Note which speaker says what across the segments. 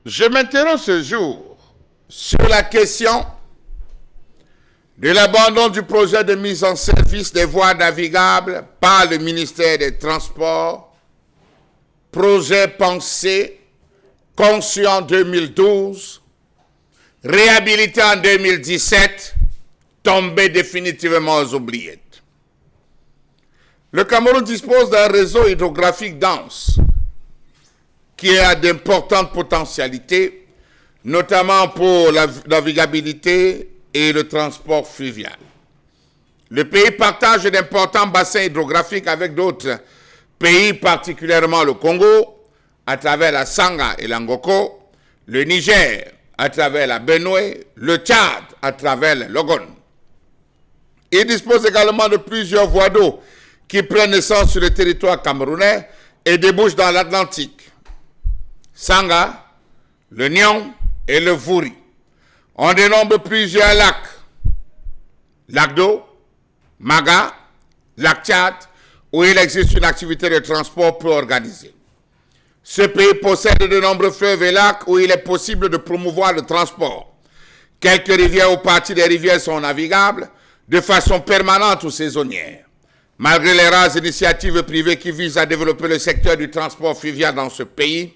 Speaker 1: Je m'interroge ce jour
Speaker 2: sur la question de l'abandon du projet de mise en service des voies navigables par le ministère des Transports, projet pensé, conçu en 2012, réhabilité en 2017, tombé définitivement aux oubliettes. Le Cameroun dispose d'un réseau hydrographique dense qui a d'importantes potentialités, notamment pour la navigabilité et le transport fluvial. Le pays partage d'importants bassins hydrographiques avec d'autres pays, particulièrement le Congo, à travers la Sanga et l'Angoko, le Niger, à travers la Benue, le Tchad, à travers le Logon. Il dispose également de plusieurs voies d'eau qui prennent naissance sur le territoire camerounais et débouchent dans l'Atlantique. Sanga, le Nion et le Vouri. On dénombre plusieurs lacs. Lac d'eau, Maga, lac Tchad, où il existe une activité de transport peu organisée. Ce pays possède de nombreux fleuves et lacs où il est possible de promouvoir le transport. Quelques rivières ou parties des rivières sont navigables de façon permanente ou saisonnière. Malgré les rares initiatives privées qui visent à développer le secteur du transport fluvial dans ce pays,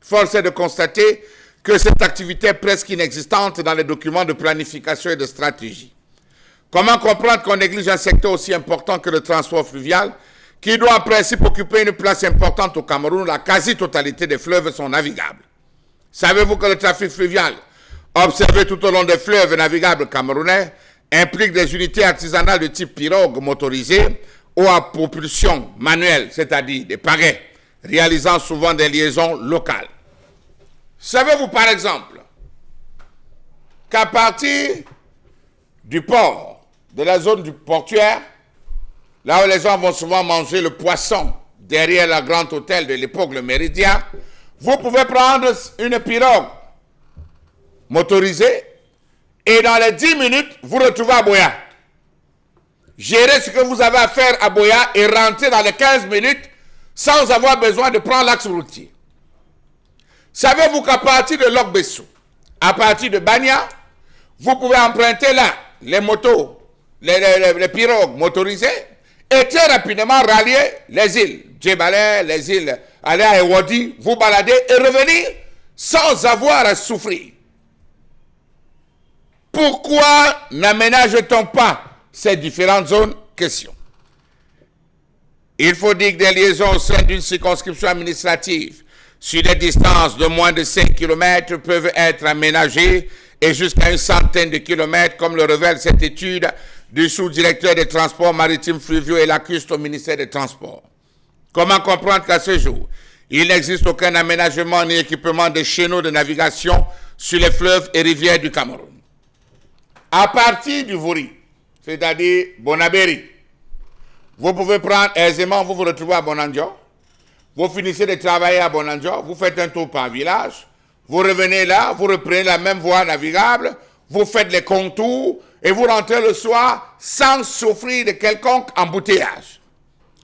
Speaker 2: force est de constater que cette activité est presque inexistante dans les documents de planification et de stratégie. Comment comprendre qu'on néglige un secteur aussi important que le transport fluvial, qui doit en principe occuper une place importante au Cameroun où la quasi-totalité des fleuves sont navigables? Savez-vous que le trafic fluvial, observé tout au long des fleuves navigables camerounais, implique des unités artisanales de type pirogue motorisées ou à propulsion manuelle, c'est-à-dire des pagaies, réalisant souvent des liaisons locales? Savez-vous par exemple qu'à partir du port, de la zone du portuaire, là où les gens vont souvent manger le poisson, derrière le grand hôtel de l'époque, le Méridien, vous pouvez prendre une pirogue motorisée et dans les 10 minutes, vous retrouvez à Boya. Gérez ce que vous avez à faire à Boya et rentrer dans les 15 minutes sans avoir besoin de prendre l'axe routier. Savez-vous qu'à partir de Lok-Bessou, à partir de Bania, vous pouvez emprunter là les motos, les pirogues motorisées et très rapidement rallier les îles Djebalé, les îles Aléa et Wadi, vous balader et revenir sans avoir à souffrir. Pourquoi n'aménage-t-on pas ces différentes zones? Question. Il faut dire que des liaisons au sein d'une circonscription administrative sur des distances de moins de 5 km peuvent être aménagées et jusqu'à une centaine de kilomètres, comme le révèle cette étude du sous-directeur des transports maritimes fluviaux et lacustres au ministère des Transports. Comment comprendre qu'à ce jour, il n'existe aucun aménagement ni équipement de chéneaux de navigation sur les fleuves et rivières du Cameroun? À partir du Vouri, c'est-à-dire Bonabéry, vous pouvez prendre aisément, vous vous retrouvez à Bonanjo, vous finissez de travailler à Bonanjo, vous faites un tour par village, vous revenez là, vous reprenez la même voie navigable, vous faites les contours et vous rentrez le soir sans souffrir de quelconque embouteillage.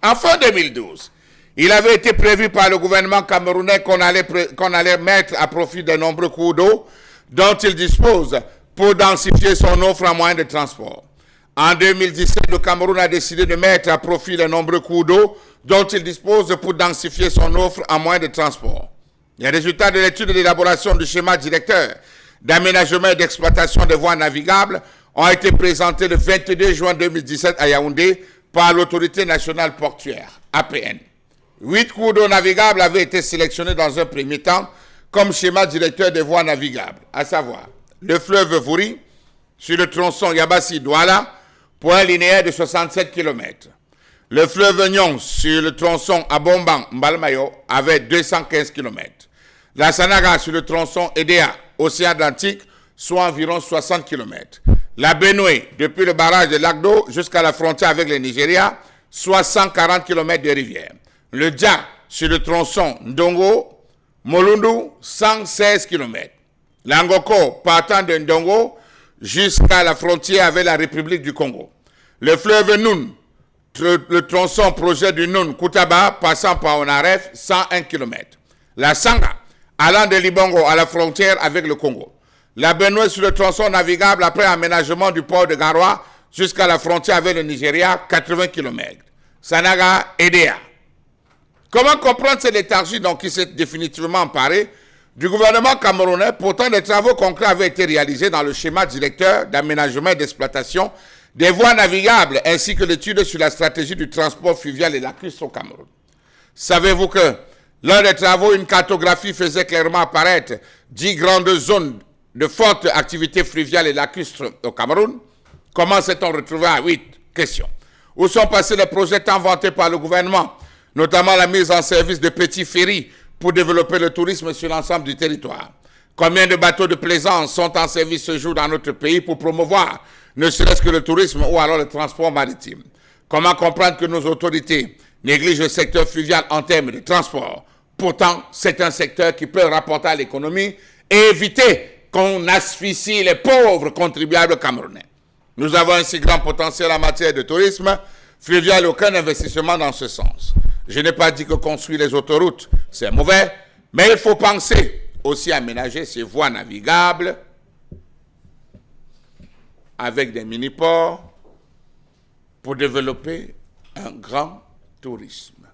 Speaker 2: En fin 2012, il avait été prévu par le gouvernement camerounais qu'on allait mettre à profit de nombreux cours d'eau dont il dispose pour densifier son offre en moyens de transport. En 2017, le Cameroun a décidé de mettre à profit les nombreux cours d'eau dont il dispose pour densifier son offre en moyens de transport. Les résultats de l'étude d'élaboration du schéma directeur d'aménagement et d'exploitation des voies navigables ont été présentés le 22 juin 2017 à Yaoundé par l'Autorité nationale portuaire, APN. 8 cours d'eau navigables avaient été sélectionnés dans un premier temps comme schéma directeur des voies navigables, à savoir le fleuve Vouri sur le tronçon Yabassi-Douala pour un linéaire de 67 km. Le fleuve Nyon sur le tronçon Abomban-Mbalmayo avec 215 km. La Sanaga sur le tronçon Edea, Océan Atlantique, soit environ 60 km. La Benue, depuis le barrage de Lac d'eau jusqu'à la frontière avec le Nigeria, soit 140 km de rivière. Le Dja sur le tronçon Ndongo, Molundu, 116 km. L'Angoko partant de Ndongo jusqu'à la frontière avec la République du Congo. Le fleuve Noun, le tronçon projet du Noun Koutaba passant par Onaref, 101 km. La Sanga allant de Libongo à la frontière avec le Congo. La Benue sur le tronçon navigable après aménagement du port de Garoua jusqu'à la frontière avec le Nigeria, 80 km. Sanaga, Edea. Comment comprendre cette léthargie donc, qui s'est définitivement emparée du gouvernement camerounais? Pourtant, des travaux concrets avaient été réalisés dans le schéma directeur d'aménagement et d'exploitation des voies navigables ainsi que l'étude sur la stratégie du transport fluvial et lacustre au Cameroun. Savez-vous que lors des travaux, une cartographie faisait clairement apparaître 10 grandes zones de forte activité fluviale et lacustre au Cameroun? Comment s'est-on retrouvé à 8 questions? Où sont passés les projets tant vantés par le gouvernement, notamment la mise en service de petits ferries pour développer le tourisme sur l'ensemble du territoire? Combien de bateaux de plaisance sont en service ce jour dans notre pays pour promouvoir ne serait-ce que le tourisme ou alors le transport maritime? Comment comprendre que nos autorités négligent le secteur fluvial en termes de transport? Pourtant, c'est un secteur qui peut rapporter à l'économie et éviter qu'on asphyxie les pauvres contribuables camerounais. Nous avons un si grand potentiel en matière de tourisme fluvial, aucun investissement dans ce sens. Je n'ai pas dit que construire les autoroutes, c'est mauvais, mais il faut penser aussi à aménager ces voies navigables avec des mini-ports pour développer un grand tourisme.